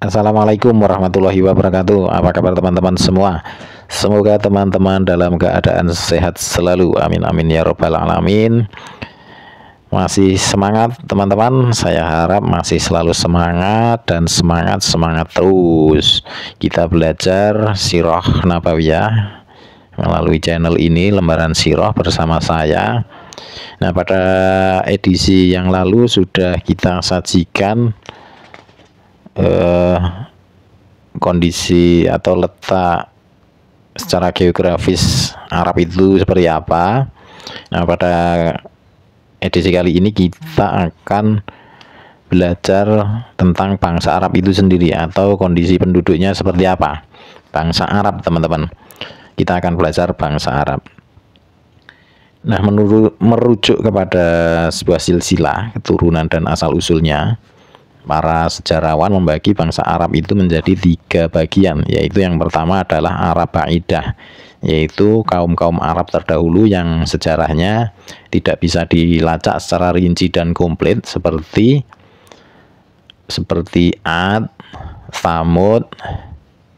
Assalamualaikum warahmatullahi wabarakatuh. Apa kabar teman-teman semua? Semoga teman-teman dalam keadaan sehat selalu. Amin amin ya robbal alamin. Masih semangat teman-teman? Saya harap masih selalu semangat dan semangat terus. Kita belajar Sirah Nabawiyah melalui channel ini, Lembaran Sirah bersama saya. Nah, pada edisi yang lalu sudah kita sajikan kondisi atau letak secara geografis Arab itu seperti apa. Nah, pada edisi kali ini kita akan belajar tentang bangsa Arab itu sendiri atau kondisi penduduknya seperti apa. Bangsa Arab, teman-teman. Kita akan belajar bangsa Arab. Nah, merujuk kepada sebuah silsilah keturunan dan asal usulnya, para sejarawan membagi bangsa Arab itu menjadi 3 bagian, yaitu yang pertama adalah Arab Ba'idah, yaitu kaum-kaum Arab terdahulu yang sejarahnya tidak bisa dilacak secara rinci dan komplit seperti Ad, Thamud,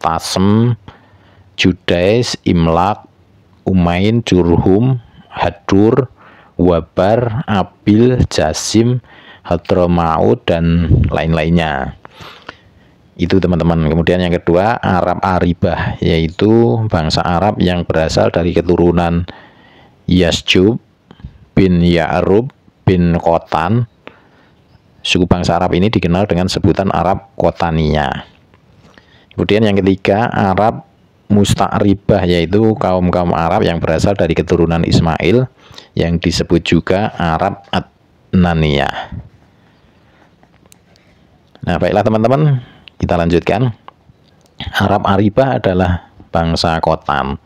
Tasem, Judais, Imlak, Umain, Jurhum, Hadur, Wabar, Abil, Jasim, Hadramaut, dan lain-lainnya. Itu teman-teman. Kemudian yang kedua Arab Aribah, yaitu bangsa Arab yang berasal dari keturunan Yasjub bin Ya'rub bin Qotan. Suku bangsa Arab ini dikenal dengan sebutan Arab Qotania. Kemudian yang ketiga Arab Musta'ribah, yaitu kaum-kaum Arab yang berasal dari keturunan Ismail yang disebut juga Arab Adnaniyah. Nah, baiklah teman-teman, kita lanjutkan. Arab Aribah adalah bangsa Qotan.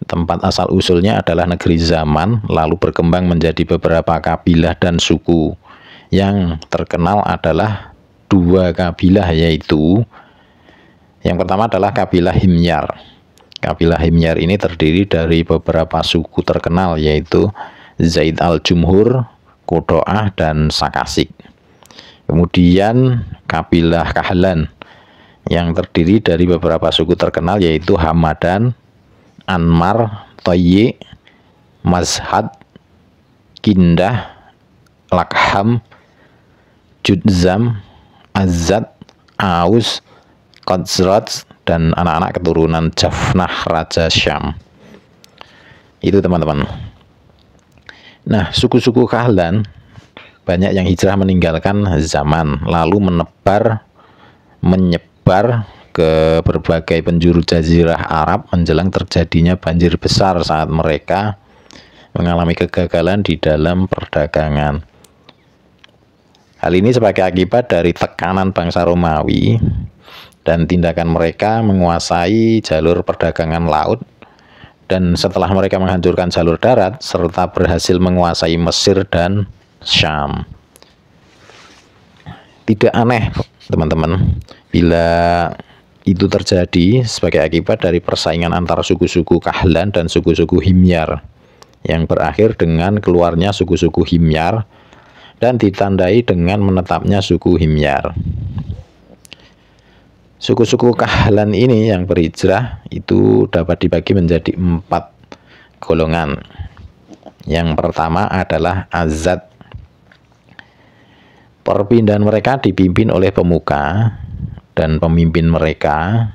Tempat asal usulnya adalah negeri Zaman, lalu berkembang menjadi beberapa kabilah dan suku. Yang terkenal adalah 2 kabilah, yaitu yang pertama adalah kabilah Himyar. Kabilah Himyar ini terdiri dari beberapa suku terkenal, yaitu Zaid al-Jumhur, Kodo'ah, dan Sakasik. Kemudian kabilah Kahlan yang terdiri dari beberapa suku terkenal, yaitu Hamadan, Anmar, Toyi, Mazhad, Kindah, Lakham, Judzam, Azad, Aus, Khazraj, dan anak-anak keturunan Jafnah Raja Syam. Itu teman-teman. Nah, suku-suku Kahlan banyak yang hijrah meninggalkan Zaman, lalu menyebar ke berbagai penjuru jazirah Arab menjelang terjadinya banjir besar saat mereka mengalami kegagalan di dalam perdagangan. Hal ini sebagai akibat dari tekanan bangsa Romawi dan tindakan mereka menguasai jalur perdagangan laut, dan setelah mereka menghancurkan jalur darat serta berhasil menguasai Mesir dan Syam. Tidak aneh teman-teman bila itu terjadi sebagai akibat dari persaingan antara suku-suku Kahlan dan suku-suku Himyar yang berakhir dengan keluarnya suku-suku Himyar dan ditandai dengan menetapnya suku Himyar. Suku-suku Kahlan ini yang berhijrah itu dapat dibagi menjadi 4 golongan. Yang pertama adalah Azad. Perpindahan mereka dipimpin oleh pemuka, dan pemimpin mereka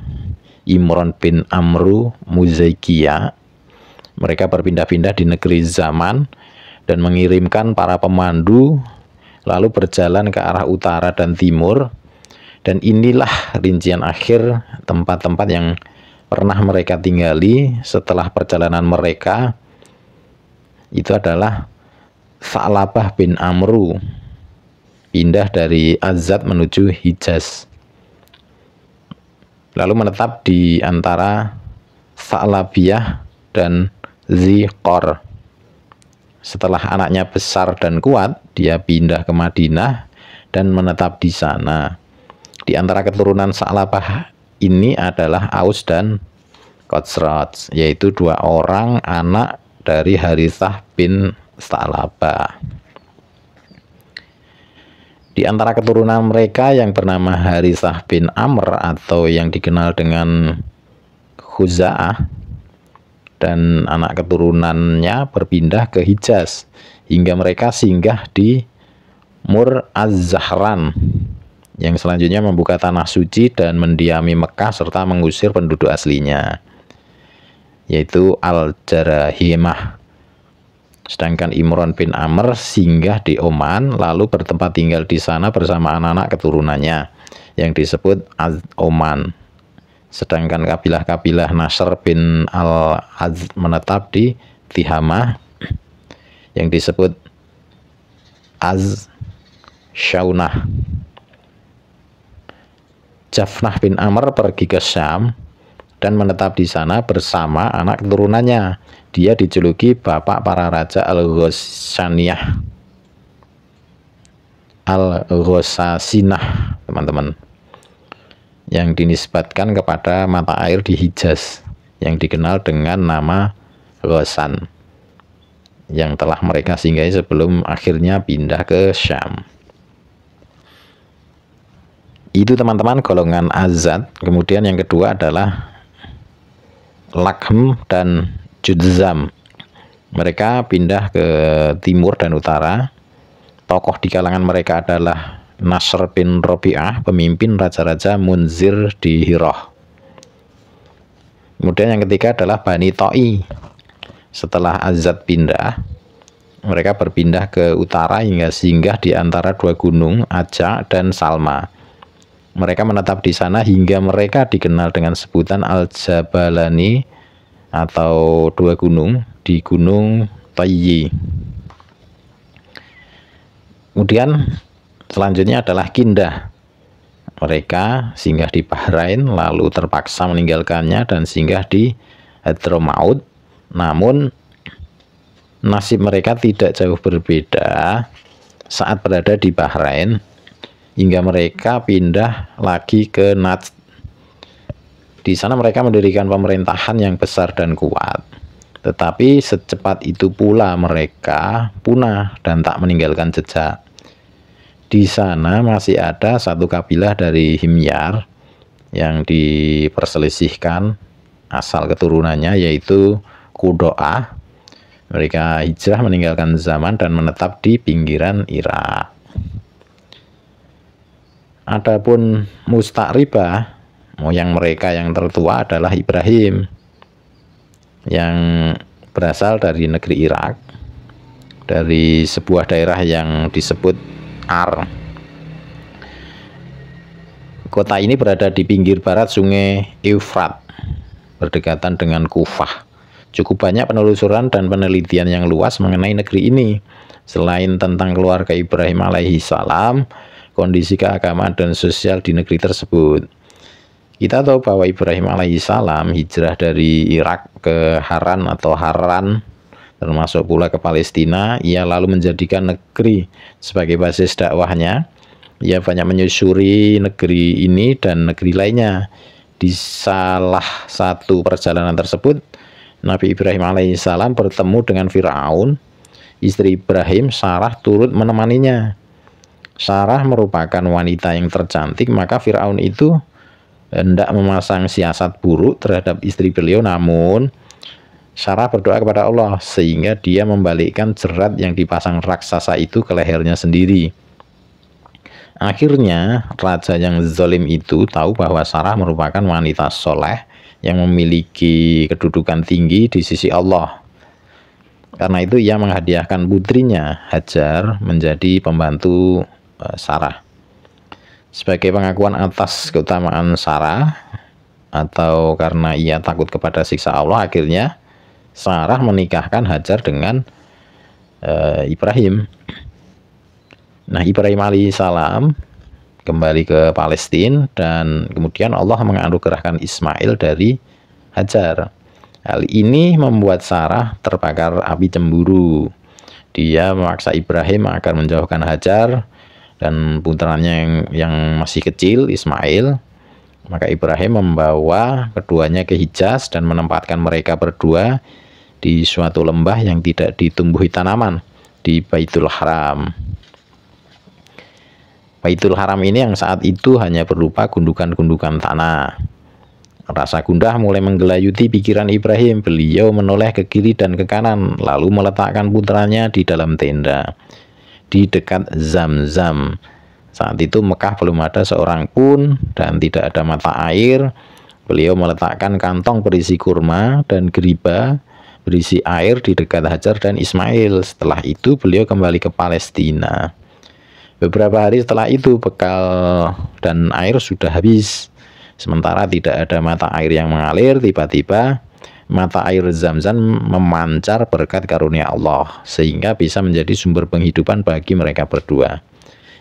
Imron bin Amru Muzaikiyah. Mereka berpindah-pindah di negeri Zaman dan mengirimkan para pemandu lalu berjalan ke arah utara dan timur. Dan inilah rincian akhir tempat-tempat yang pernah mereka tinggali setelah perjalanan mereka. Itu adalah Sa'labah bin Amru pindah dari Azad menuju Hijaz, lalu menetap di antara Sa'labiyah dan Ziqor. Setelah anaknya besar dan kuat, dia pindah ke Madinah dan menetap di sana. Di antara keturunan Sa'labah ini adalah Aus dan Khazraj, yaitu 2 orang anak dari Harithah bin Sa'labah. Di antara keturunan mereka yang bernama Harithah bin Amr atau yang dikenal dengan Khuza'ah, dan anak keturunannya berpindah ke Hijaz hingga mereka singgah di Mur Az-Zahran yang selanjutnya membuka tanah suci dan mendiami Mekah serta mengusir penduduk aslinya, yaitu Al-Jarahimah. Sedangkan Imran bin Amr singgah di Oman lalu bertempat tinggal di sana bersama anak-anak keturunannya yang disebut Az-Oman. Sedangkan kabilah-kabilah Nasr bin Al-Az menetap di Tihamah yang disebut Az-Syaunah. Jafnah bin Amr pergi ke Syam dan menetap di sana bersama anak keturunannya. Dia dijuluki bapak para raja Al-Ghassaniyah, Al-Ghassasinah, teman-teman, yang dinisbatkan kepada mata air di Hijaz yang dikenal dengan nama Ghassan, yang telah mereka singgahi sebelum akhirnya pindah ke Syam. Itu teman-teman golongan Azad. Kemudian yang kedua adalah Lakhm dan Judzam. Mereka pindah ke timur dan utara. Tokoh di kalangan mereka adalah Nasr bin Robi'ah, pemimpin raja-raja Munzir di Hirah. Kemudian yang ketiga adalah Bani Ta'i. Setelah Azad pindah, mereka berpindah ke utara hingga singgah di antara dua gunung, Aja dan Salma. Mereka menetap di sana hingga mereka dikenal dengan sebutan Al-Jabalani atau dua gunung di Gunung Tayyi. Kemudian selanjutnya adalah Kindah. Mereka singgah di Bahrain lalu terpaksa meninggalkannya dan singgah di Hadramaut. Namun nasib mereka tidak jauh berbeda saat berada di Bahrain hingga mereka pindah lagi ke Najd. Di sana mereka mendirikan pemerintahan yang besar dan kuat. Tetapi secepat itu pula mereka punah dan tak meninggalkan jejak. Di sana masih ada satu kabilah dari Himyar yang diperselisihkan asal keturunannya, yaitu Qudo'ah. Mereka hijrah meninggalkan zaman dan menetap di pinggiran Irak. Adapun Musta'ribah, moyang mereka yang tertua adalah Ibrahim yang berasal dari negeri Irak, dari sebuah daerah yang disebut Ar. Kota ini berada di pinggir barat sungai Eufrat, berdekatan dengan Kufah. Cukup banyak penelusuran dan penelitian yang luas mengenai negeri ini. Selain tentang keluarga Ibrahim alaihi salam, kondisi keagamaan dan sosial di negeri tersebut. Kita tahu bahwa Ibrahim alaihissalam hijrah dari Irak ke Haran atau Haran, termasuk pula ke Palestina. Ia lalu menjadikan negeri sebagai basis dakwahnya. Ia banyak menyusuri negeri ini dan negeri lainnya. Di salah satu perjalanan tersebut, Nabi Ibrahim alaihissalam bertemu dengan Fir'aun. Istri Ibrahim, Sarah, turut menemaninya. Sarah merupakan wanita yang tercantik, maka Fir'aun itu hendak memasang siasat buruk terhadap istri beliau, namun Sarah berdoa kepada Allah sehingga dia membalikkan jerat yang dipasang raksasa itu ke lehernya sendiri. Akhirnya raja yang zalim itu tahu bahwa Sarah merupakan wanita soleh yang memiliki kedudukan tinggi di sisi Allah. Karena itu ia menghadiahkan putrinya Hajar menjadi pembantu Sarah. Sebagai pengakuan atas keutamaan Sarah, atau karena ia takut kepada siksa Allah, akhirnya Sarah menikahkan Hajar dengan Ibrahim. Nah, Ibrahim alaihissalam kembali ke Palestina dan kemudian Allah menganugerahkan Ismail dari Hajar. Hal ini membuat Sarah terbakar api cemburu. Dia memaksa Ibrahim agar menjauhkan Hajar dan putranya yang masih kecil, Ismail. Maka Ibrahim membawa keduanya ke Hijaz dan menempatkan mereka berdua di suatu lembah yang tidak ditumbuhi tanaman di Baitul Haram. Baitul Haram ini yang saat itu hanya berupa gundukan-gundukan tanah. Rasa gundah mulai menggelayuti pikiran Ibrahim. Beliau menoleh ke kiri dan ke kanan, lalu meletakkan putranya di dalam tenda di dekat Zam-Zam. Saat itu Mekah belum ada seorang pun dan tidak ada mata air. Beliau meletakkan kantong berisi kurma dan geriba berisi air di dekat Hajar dan Ismail. Setelah itu beliau kembali ke Palestina. Beberapa hari setelah itu bekal dan air sudah habis. Sementara tidak ada mata air yang mengalir, tiba-tiba mata air Zam-Zam memancar berkat karunia Allah, sehingga bisa menjadi sumber penghidupan bagi mereka berdua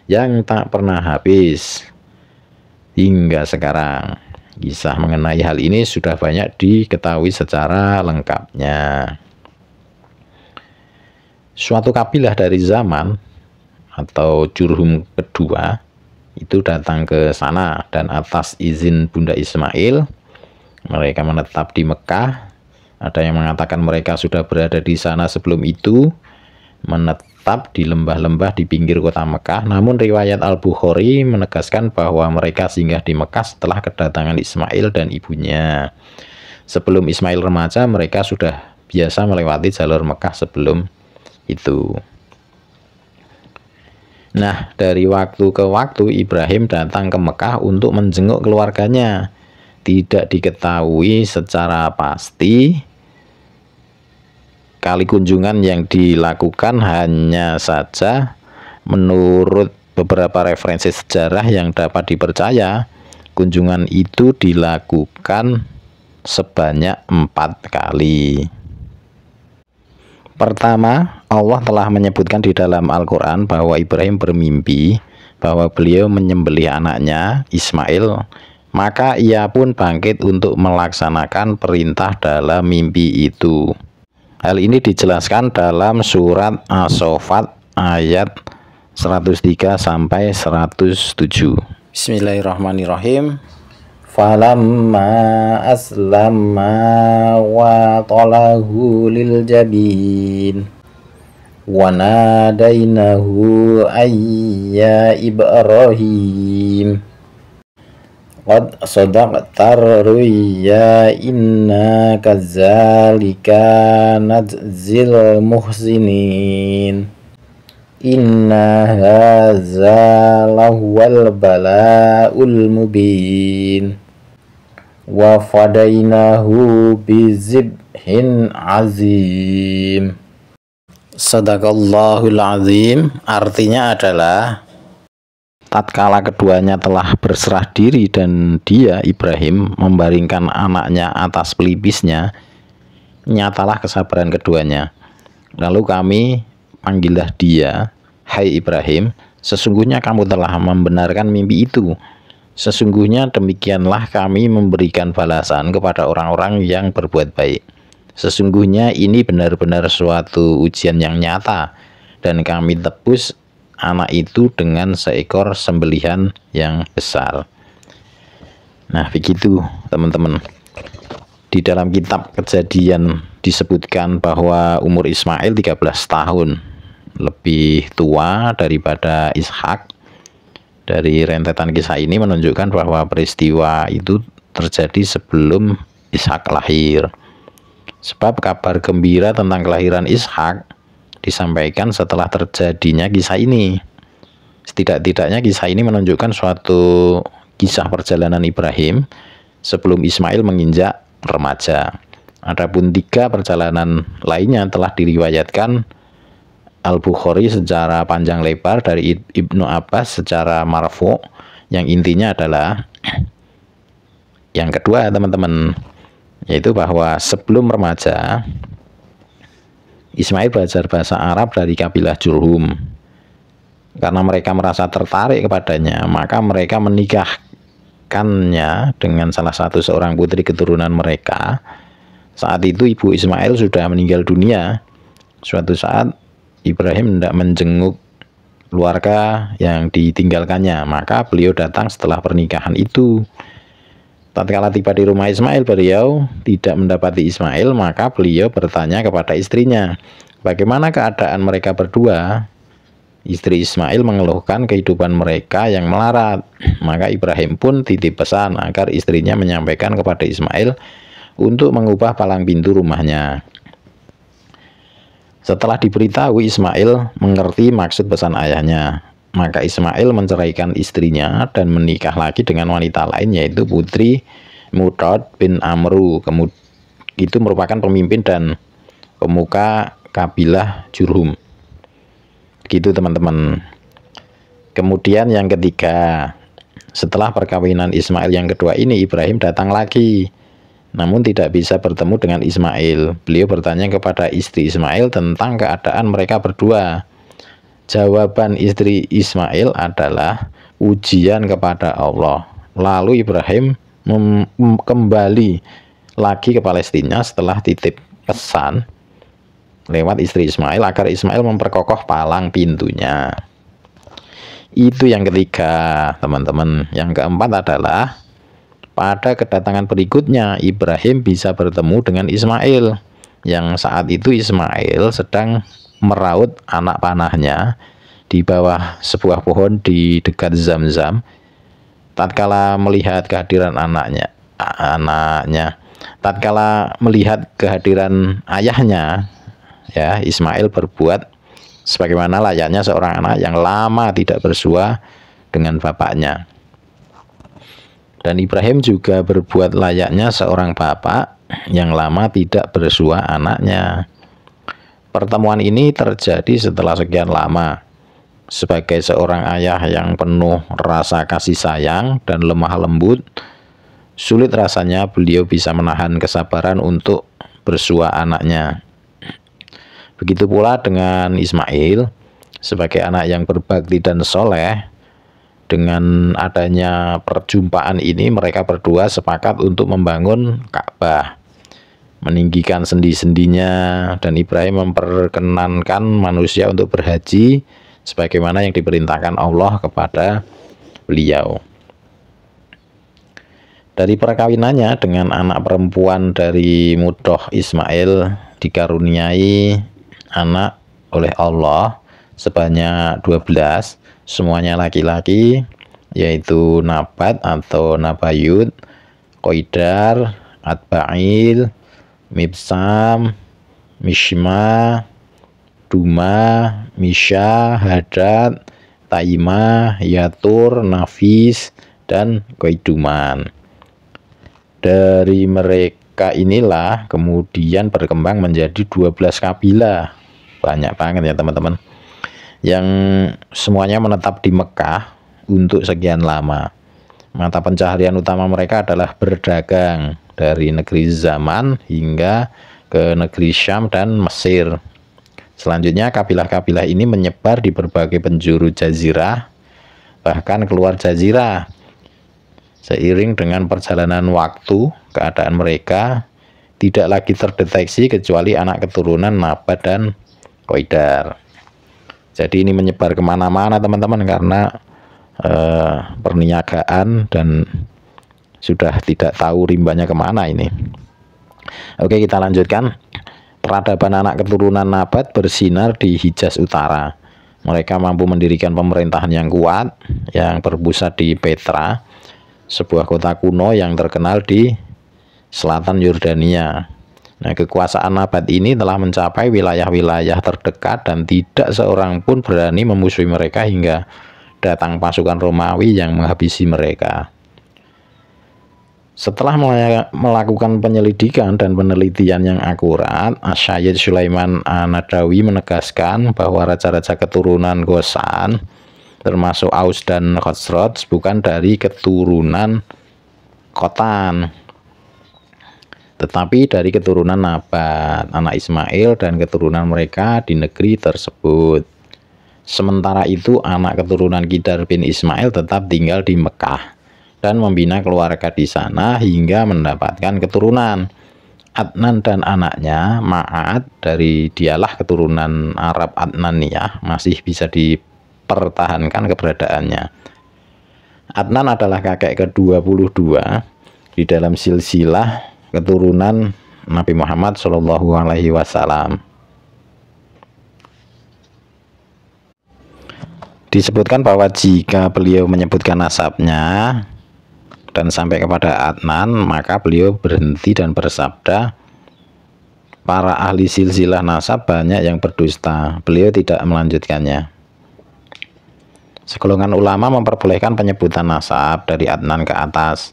yang tak pernah habis hingga sekarang. Kisah mengenai hal ini sudah banyak diketahui secara lengkapnya. Suatu kabilah dari Zaman atau Jurhum kedua itu datang ke sana, dan atas izin Bunda Ismail mereka menetap di Mekah. Ada yang mengatakan mereka sudah berada di sana sebelum itu, menetap di lembah-lembah di pinggir kota Mekah. Namun riwayat Al-Bukhari menegaskan bahwa mereka singgah di Mekah setelah kedatangan Ismail dan ibunya. Sebelum Ismail remaja, mereka sudah biasa melewati jalur Mekah sebelum itu. Nah, dari waktu ke waktu Ibrahim datang ke Mekah untuk menjenguk keluarganya. Tidak diketahui secara pasti kali kunjungan yang dilakukan, hanya saja menurut beberapa referensi sejarah yang dapat dipercaya, kunjungan itu dilakukan sebanyak 4 kali. Pertama, Allah telah menyebutkan di dalam Al-Quran bahwa Ibrahim bermimpi bahwa beliau menyembelih anaknya Ismail, maka ia pun bangkit untuk melaksanakan perintah dalam mimpi itu. Hal ini dijelaskan dalam surat As-Saffat ayat 103 sampai 107. Bismillahirrahmanirrahim. Falamma aslama wa talahu lil jabin wa nadainahu ayya Ibrahim qad sadaqta ruya inna kadzalika najzil muhsinin inna hadza lahuwal bala'ul mubin wa fadainahu bizibhin azim. Sadaqallahul azim, artinya adalah tatkala keduanya telah berserah diri dan dia Ibrahim membaringkan anaknya atas pelipisnya, nyatalah kesabaran keduanya. Lalu kami panggillah dia, hai Ibrahim, sesungguhnya kamu telah membenarkan mimpi itu. Sesungguhnya demikianlah kami memberikan balasan kepada orang-orang yang berbuat baik. Sesungguhnya ini benar-benar suatu ujian yang nyata, dan kami tebus anak itu dengan seekor sembelihan yang besar. Nah, begitu teman-teman. Di dalam kitab Kejadian disebutkan bahwa umur Ismail 13 tahun, lebih tua daripada Ishak. Dari rentetan kisah ini menunjukkan bahwa peristiwa itu terjadi sebelum Ishak lahir. Sebab kabar gembira tentang kelahiran Ishak disampaikan setelah terjadinya kisah ini. Setidak-tidaknya kisah ini menunjukkan suatu kisah perjalanan Ibrahim sebelum Ismail menginjak remaja. Adapun 3 perjalanan lainnya telah diriwayatkan Al-Bukhari secara panjang lebar dari Ibnu Abbas secara marfu, yang intinya adalah yang kedua teman-teman, yaitu bahwa sebelum remaja Ismail belajar bahasa Arab dari kabilah Jurhum. Karena mereka merasa tertarik kepadanya, maka mereka menikahkannya dengan salah satu seorang putri keturunan mereka. Saat itu ibu Ismail sudah meninggal dunia. Suatu saat Ibrahim hendak menjenguk keluarga yang ditinggalkannya, maka beliau datang setelah pernikahan itu. Tatkala tiba di rumah Ismail, beliau tidak mendapati Ismail, maka beliau bertanya kepada istrinya, bagaimana keadaan mereka berdua? Istri Ismail mengeluhkan kehidupan mereka yang melarat. Maka Ibrahim pun titip pesan agar istrinya menyampaikan kepada Ismail untuk mengubah palang pintu rumahnya. Setelah diberitahu, Ismail mengerti maksud pesan ayahnya. Maka Ismail menceraikan istrinya dan menikah lagi dengan wanita lain, yaitu putri Mut'ad bin Amru. Itu merupakan pemimpin dan pemuka kabilah Jurhum. Gitu teman-teman. Kemudian yang ketiga, setelah perkawinan Ismail yang kedua ini, Ibrahim datang lagi, namun tidak bisa bertemu dengan Ismail. Beliau bertanya kepada istri Ismail tentang keadaan mereka berdua. Jawaban istri Ismail adalah ujian kepada Allah. Lalu Ibrahim kembali lagi ke Palestina setelah titip pesan lewat istri Ismail agar Ismail memperkokoh palang pintunya. Itu yang ketiga, teman-teman. Yang keempat adalah pada kedatangan berikutnya, Ibrahim bisa bertemu dengan Ismail, yang saat itu Ismail sedang meraut anak panahnya di bawah sebuah pohon di dekat Zamzam. Tatkala melihat kehadiran tatkala melihat kehadiran ayahnya, ya, Ismail berbuat sebagaimana layaknya seorang anak yang lama tidak bersua dengan bapaknya. Dan Ibrahim juga berbuat layaknya seorang bapak yang lama tidak bersua anaknya. Pertemuan ini terjadi setelah sekian lama. Sebagai seorang ayah yang penuh rasa kasih sayang dan lemah lembut, sulit rasanya beliau bisa menahan kesabaran untuk bersua anaknya. Begitu pula dengan Ismail, sebagai anak yang berbakti dan soleh. Dengan adanya perjumpaan ini, mereka berdua sepakat untuk membangun Ka'bah, meninggikan sendi-sendinya, dan Ibrahim memperkenankan manusia untuk berhaji sebagaimana yang diperintahkan Allah kepada beliau. Dari perkawinannya dengan anak perempuan dari Mudhoh, Ismail dikaruniai anak oleh Allah sebanyak 12, semuanya laki-laki, yaitu Nabat atau Nabayut, Qoidar, Atba'il, Mibsam, Mishma, Duma, Misha, Hadad, Taimah, Yatur, Nafis, dan Qoiduman. Dari mereka inilah kemudian berkembang menjadi 12 kabilah. Banyak banget ya teman-teman, yang semuanya menetap di Mekah untuk sekian lama. Mata pencaharian utama mereka adalah berdagang dari negeri Zaman hingga ke negeri Syam dan Mesir. Selanjutnya kabilah-kabilah ini menyebar di berbagai penjuru jazirah, bahkan keluar jazirah. Seiring dengan perjalanan waktu, keadaan mereka tidak lagi terdeteksi kecuali anak keturunan Nabat dan Qoidar. Jadi ini menyebar kemana-mana teman-teman, karena perniagaan dan sudah tidak tahu rimbanya kemana ini. Oke, kita lanjutkan. Peradaban anak keturunan Nabat bersinar di Hijaz Utara. Mereka mampu mendirikan pemerintahan yang kuat yang berpusat di Petra, sebuah kota kuno yang terkenal di selatan Yordania. Nah, kekuasaan Nabat ini telah mencapai wilayah-wilayah terdekat dan tidak seorang pun berani memusuhi mereka hingga datang pasukan Romawi yang menghabisi mereka. Setelah melakukan penyelidikan dan penelitian yang akurat, Asy-Syaikh Sulaiman An-Nadawi menegaskan bahwa raja-raja keturunan Ghosan, termasuk Aus dan Khosroj, bukan dari keturunan Khotan, tetapi dari keturunan Nabat, anak Ismail dan keturunan mereka di negeri tersebut. Sementara itu, anak keturunan Kidar bin Ismail tetap tinggal di Mekah dan membina keluarga di sana hingga mendapatkan keturunan. Adnan dan anaknya Ma'ad, dari dialah keturunan Arab Adnaniyah, masih bisa dipertahankan keberadaannya. Adnan adalah kakek ke-22 di dalam silsilah keturunan Nabi Muhammad SAW. Disebutkan bahwa jika beliau menyebutkan nasabnya dan sampai kepada Adnan, maka beliau berhenti dan bersabda, para ahli silsilah nasab banyak yang berdusta. Beliau tidak melanjutkannya. Segolongan ulama memperbolehkan penyebutan nasab dari Adnan ke atas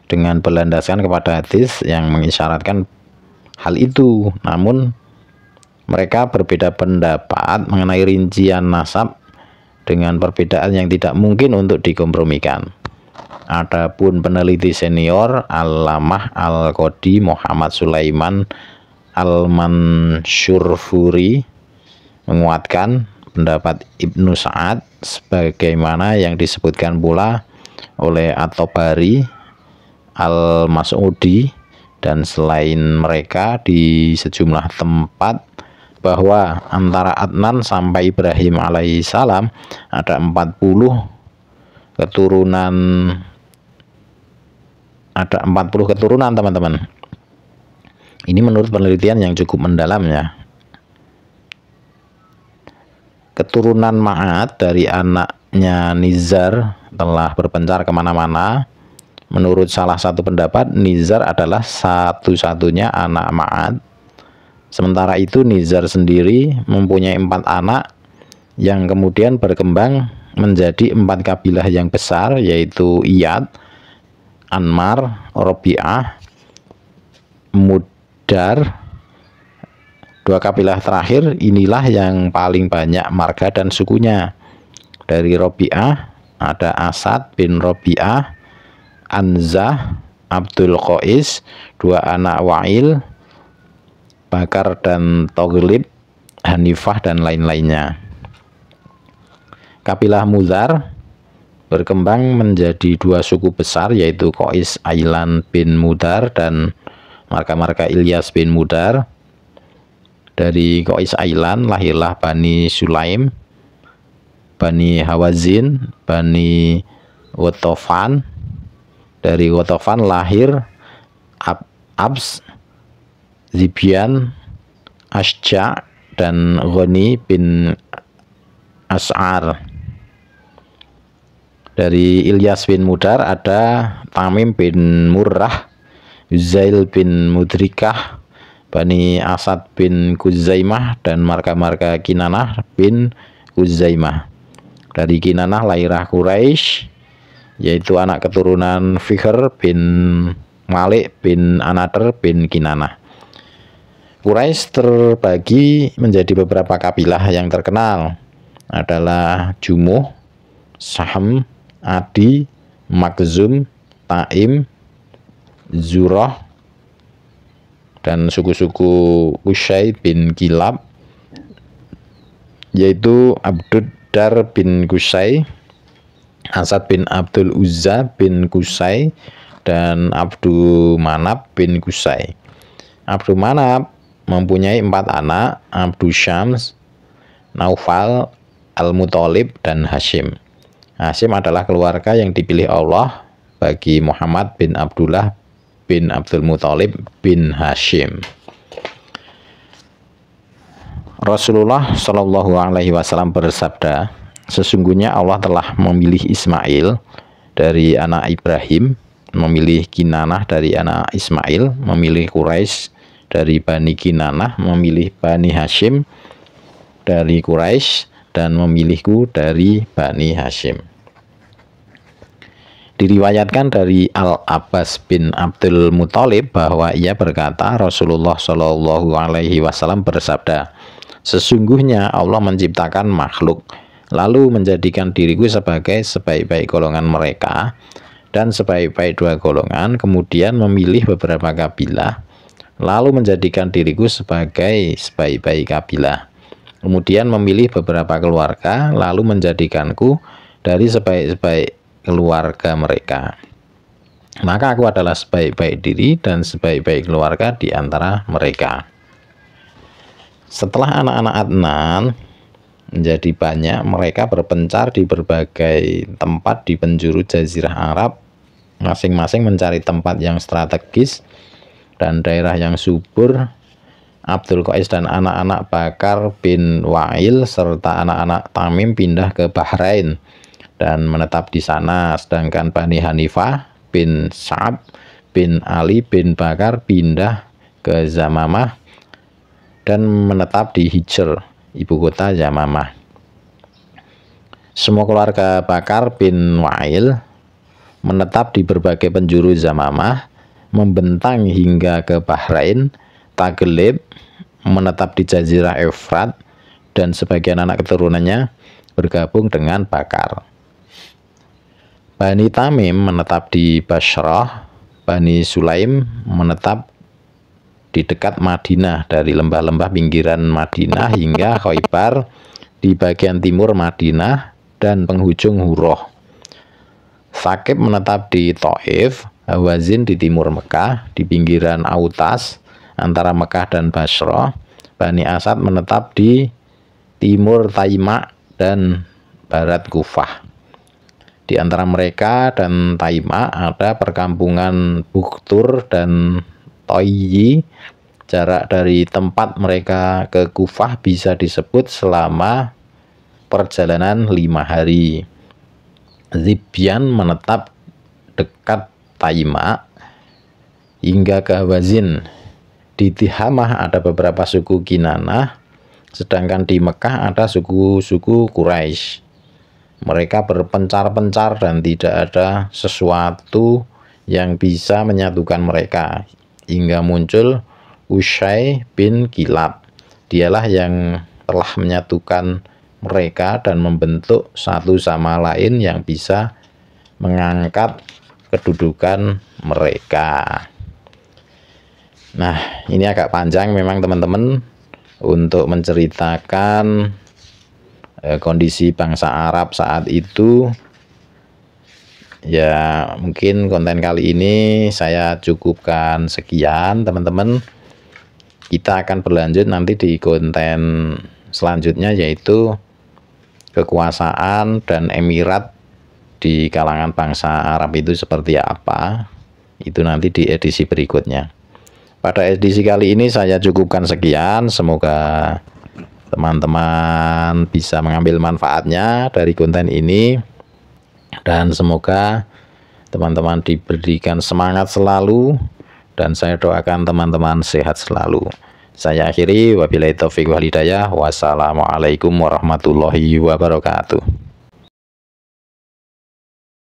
dengan berlandaskan kepada hadis yang mengisyaratkan hal itu. Namun mereka berbeda pendapat mengenai rincian nasab dengan perbedaan yang tidak mungkin untuk dikompromikan. Adapun peneliti senior Allamah Al-Qodi Muhammad Sulaiman Al-Mansyurfuri menguatkan pendapat Ibnu Sa'ad sebagaimana yang disebutkan pula oleh At-Tabari, Al-Mas'udi, dan selain mereka di sejumlah tempat bahwa antara Adnan sampai Ibrahim alaihissalam ada 40 keturunan teman-teman. Ini menurut penelitian yang cukup mendalam ya. Keturunan Ma'ad dari anaknya Nizar telah berpencar kemana-mana. Menurut salah satu pendapat, Nizar adalah satu-satunya anak Ma'ad. Sementara itu Nizar sendiri mempunyai 4 anak yang kemudian berkembang menjadi 4 kabilah yang besar, yaitu Iyad, Anmar, Robi'ah, Mudar. 2 kabilah terakhir inilah yang paling banyak marga dan sukunya. Dari Robi'ah ada Asad bin Robi'ah, Anzah, Abdul Qais, 2 anak Wa'il, Bakar dan Toghlib, Hanifah, dan lain-lainnya. Kabilah Mudar berkembang menjadi 2 suku besar, yaitu Qais Ailan bin Mudar dan marga-marga Ilyas bin Mudar. Dari Qais Ailan lahirlah Bani Sulaim, Bani Hawazin, Bani Watofan. Dari Watofan lahir Abs, Zibyan, Asja, dan Ghani bin As'ar. Dari Ilyas bin Mudar ada Tamim bin Murrah, Zail bin Mudrikah, Bani Asad bin Kuzaimah, dan marga-marga Kinanah bin Kuzaimah. Dari Kinanah lahirlah Quraisy, yaitu anak keturunan Fikhr bin Malik bin Anadr bin Kinanah. Quraisy terbagi menjadi beberapa kabilah yang terkenal adalah Jumuh, Sahm, Adi, Makhzum, Taim, Zurah, dan suku-suku Qusay bin Kilab, yaitu Abduddar bin Qusay, Asad bin Abdul Uzza bin Qusay, dan Abdu Manab bin Qusay. Abdu Manab mempunyai 4 anak, Abdu Syams, Naufal, Al-Muthalib, dan Hashim. Hashim adalah keluarga yang dipilih Allah bagi Muhammad bin Abdullah bin Abdul Muthalib bin Hashim. Rasulullah Shallallahu Alaihi Wasallam bersabda, sesungguhnya Allah telah memilih Ismail dari anak Ibrahim, memilih Kinanah dari anak Ismail, memilih Quraisy dari Bani Kinanah, memilih Bani Hashim dari Quraisy, dan memilihku dari Bani Hashim. Diriwayatkan dari Al-Abbas bin Abdul Muthalib bahwa ia berkata, Rasulullah Shallallahu Alaihi Wasallam bersabda, sesungguhnya Allah menciptakan makhluk, lalu menjadikan diriku sebagai sebaik-baik golongan mereka dan sebaik-baik 2 golongan, kemudian memilih beberapa kabilah, lalu menjadikan diriku sebagai sebaik-baik kabilah, kemudian memilih beberapa keluarga, lalu menjadikanku dari sebaik-baik keluarga mereka. Maka aku adalah sebaik-baik diri dan sebaik-baik keluarga di antara mereka. Setelah anak-anak Adnan menjadi banyak, mereka berpencar di berbagai tempat di penjuru Jazirah Arab, masing-masing mencari tempat yang strategis dan daerah yang subur Abdul Qais dan anak-anak Bakar bin Wa'il serta anak-anak Tamim pindah ke Bahrain dan menetap di sana, sedangkan Bani Hanifah bin Sa'ab bin Ali bin Bakar pindah ke Zamamah dan menetap di Hijr, ibu kota Zamamah. Semua keluarga Bakar bin Wa'il menetap di berbagai penjuru Zamamah, membentang hingga ke Bahrain. Taghlib menetap di Jazirah Efrat, dan sebagian anak keturunannya bergabung dengan Bakar. Bani Tamim menetap di Bashrah. Bani Sulaim menetap di dekat Madinah, dari lembah-lembah pinggiran Madinah hingga Khaybar di bagian timur Madinah dan penghujung Hurroh. Thaqif menetap di Thaif. Hawazin di timur Mekah, di pinggiran Autas antara Mekah dan Bashrah. Bani Asad menetap di timur Taima dan barat Kufah. Di antara mereka dan Taima ada perkampungan Bukhtur dan Toyi. Jarak dari tempat mereka ke Kufah bisa disebut selama perjalanan 5 hari. Zibyan menetap dekat Taima hingga ke Hawazin. Di Tihamah ada beberapa suku Kinanah, sedangkan di Mekah ada suku-suku Quraisy. Mereka berpencar-pencar dan tidak ada sesuatu yang bisa menyatukan mereka, hingga muncul Usyai bin Kilab. Dialah yang telah menyatukan mereka dan membentuk satu sama lain yang bisa mengangkat kedudukan mereka. Nah, ini agak panjang memang teman-teman untuk menceritakan kondisi bangsa Arab saat itu. Ya, mungkin konten kali ini saya cukupkan sekian teman-teman. Kita akan berlanjut nanti di konten selanjutnya, yaitu kekuasaan dan emirat di kalangan bangsa Arab itu seperti apa. Itu nanti di edisi berikutnya. Pada edisi kali ini saya cukupkan sekian. Semoga teman-teman bisa mengambil manfaatnya dari konten ini, dan semoga teman-teman diberikan semangat selalu, dan saya doakan teman-teman sehat selalu. Saya akhiri, wabillahi taufiq wal hidayah. Wassalamualaikum warahmatullahi wabarakatuh.